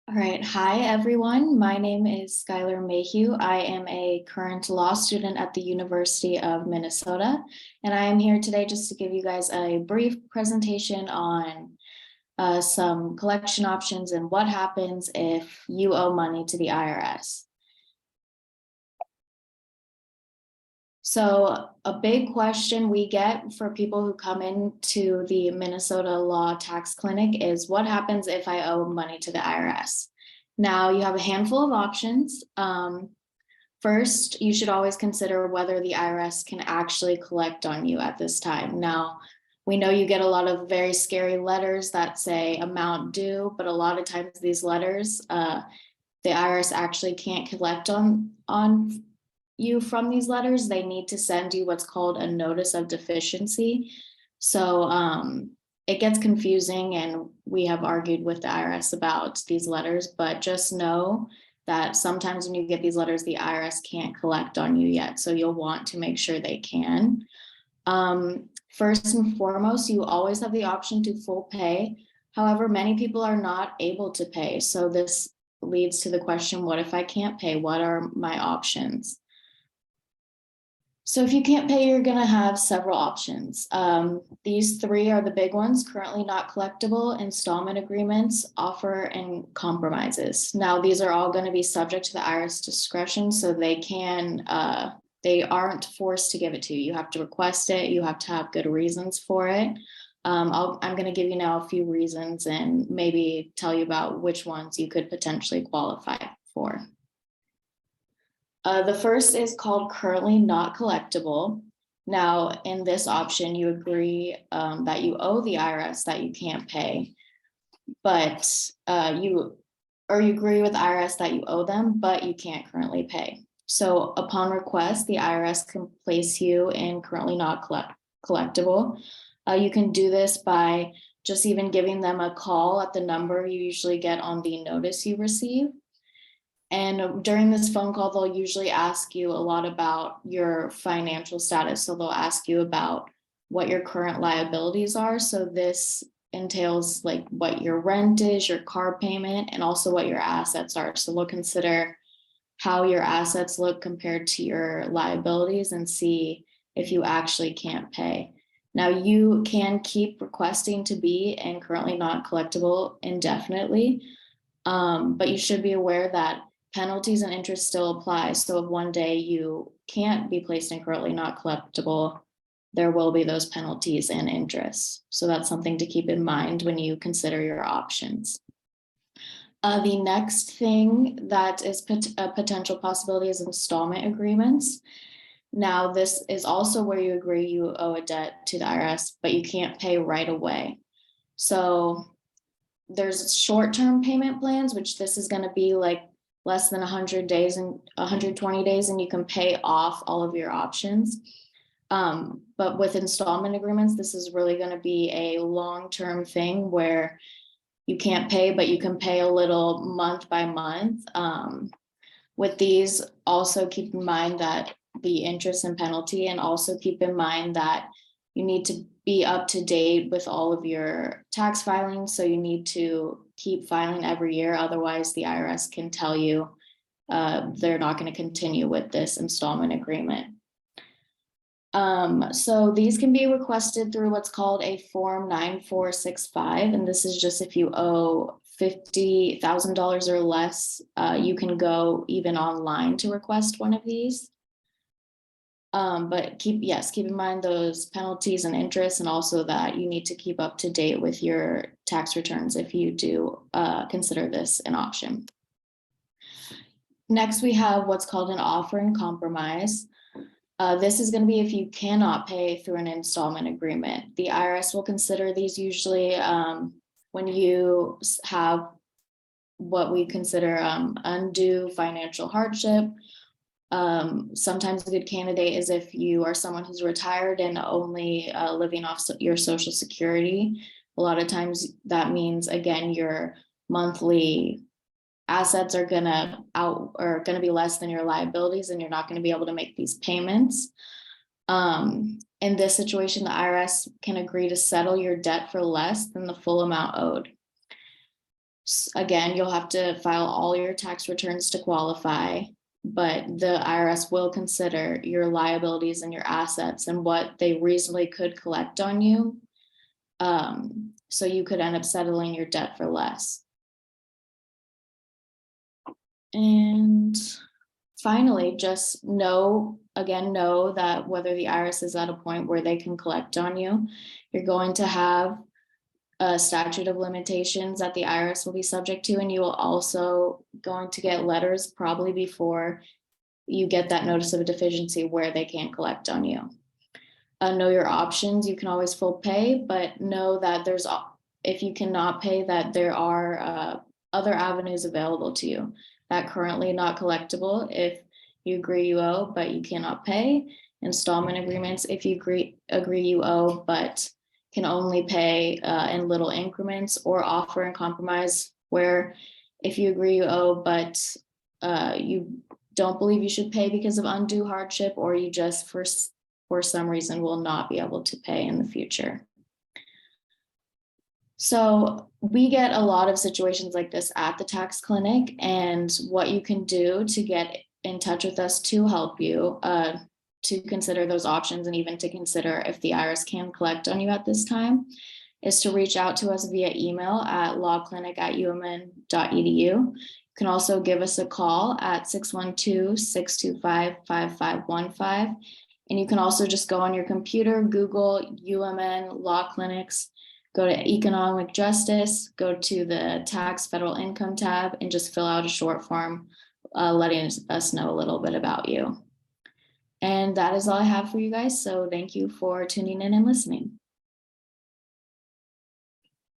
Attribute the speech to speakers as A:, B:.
A: All right. Hi, everyone. My name is Skylar Mayhew. I am a current law student at the University of Minnesota, and I am here today just to give you guys a brief presentation on some collection options and what happens if you owe money to the IRS. So a big question we get for people who come into the Minnesota Law Tax Clinic is what happens if I owe money to the IRS? Now you have a handful of options. First, you should always consider whether the IRS can actually collect on you at this time. Now, we know you get a lot of very scary letters that say amount due, but a lot of times these letters, the IRS actually can't collect on you from these letters. They need to send you what's called a notice of deficiency. So it gets confusing, and we have argued with the IRS about these letters, but just know that sometimes when you get these letters, the IRS can't collect on you yet. So you'll want to make sure they can. First and foremost, you always have the option to full pay. However, many people are not able to pay. So this leads to the question, what if I can't pay? What are my options? So if you can't pay, you're going to have several options. These three are the big ones: currently not collectible, installment agreements, offer, and compromises. Now, these are all going to be subject to the IRS discretion, so they aren't forced to give it to you. You have to request it. You have to have good reasons for it. I'm going to give you now a few reasons and maybe tell you about which ones you could potentially qualify for. The first is called currently not collectible. Now, in this option, you agree that you owe the IRS that you can't pay, but you agree with the IRS that you owe them, but you can't currently pay. So upon request, the IRS can place you in currently not collectible. You can do this by just even giving them a call at the number you usually get on the notice you receive. And during this phone call, they'll usually ask you a lot about your financial status. So they'll ask you about what your current liabilities are. So this entails like what your rent is, your car payment, and also what your assets are. So they'll consider how your assets look compared to your liabilities and see if you actually can't pay. Now, you can keep requesting to be in currently not collectible indefinitely, but you should be aware that penalties and interest still apply. So if one day you can't be placed in currently not collectible, there will be those penalties and interest. So that's something to keep in mind when you consider your options. The next thing that is a potential possibility is installment agreements. Now, this is also where you agree you owe a debt to the IRS, but you can't pay right away. So there's short-term payment plans, which this is going to be like less than 100 days and 120 days, and you can pay off all of your options. But with installment agreements, this is really going to be a long-term thing where you can't pay, but you can pay a little month by month. With these, also keep in mind that the interest and penalty, and also keep in mind that you need to be up to date with all of your tax filings. So you need to keep filing every year. Otherwise, the IRS can tell you they're not going to continue with this installment agreement. So these can be requested through what's called a Form 9465. And this is just if you owe $50,000 or less, you can go even online to request one of these. But keep in mind those penalties and interest, and also that you need to keep up to date with your tax returns if you do consider this an option. Next, we have what's called an offer and compromise. This is going to be if you cannot pay through an installment agreement. The IRS will consider these usually when you have what we consider undue financial hardship. Sometimes a good candidate is if you are someone who's retired and only living off your Social Security. A lot of times that means, again, your monthly assets are gonna be less than your liabilities, and you're not going to be able to make these payments. In this situation, the IRS can agree to settle your debt for less than the full amount owed. Again, you'll have to file all your tax returns to qualify, but the IRS will consider your liabilities and your assets and what they reasonably could collect on you. So you could end up settling your debt for less. And finally, just know that whether the IRS is at a point where they can collect on you, you're going to have a statute of limitations that the IRS will be subject to, and you will also going to get letters probably before you get that notice of a deficiency where they can't collect on you. Know your options. You can always full pay, but know that if you cannot pay, that there are other avenues available to you that currently not collectible if you agree you owe but you cannot pay. Installment agreements, if you agree you owe but can only pay in little increments, or offer and compromise, where if you agree you owe but you don't believe you should pay because of undue hardship, or you just for some reason will not be able to pay in the future. So we get a lot of situations like this at the tax clinic, and what you can do to get in touch with us to help you to consider those options, and even to consider if the IRS can collect on you at this time, is to reach out to us via email at lawclinic@umn.edu. You can also give us a call at 612-625-5515. And you can also just go on your computer, Google UMN Law Clinics, go to Economic Justice, go to the Tax Federal Income tab, and just fill out a short form letting us know a little bit about you. And that is all I have for you guys. So thank you for tuning in and listening.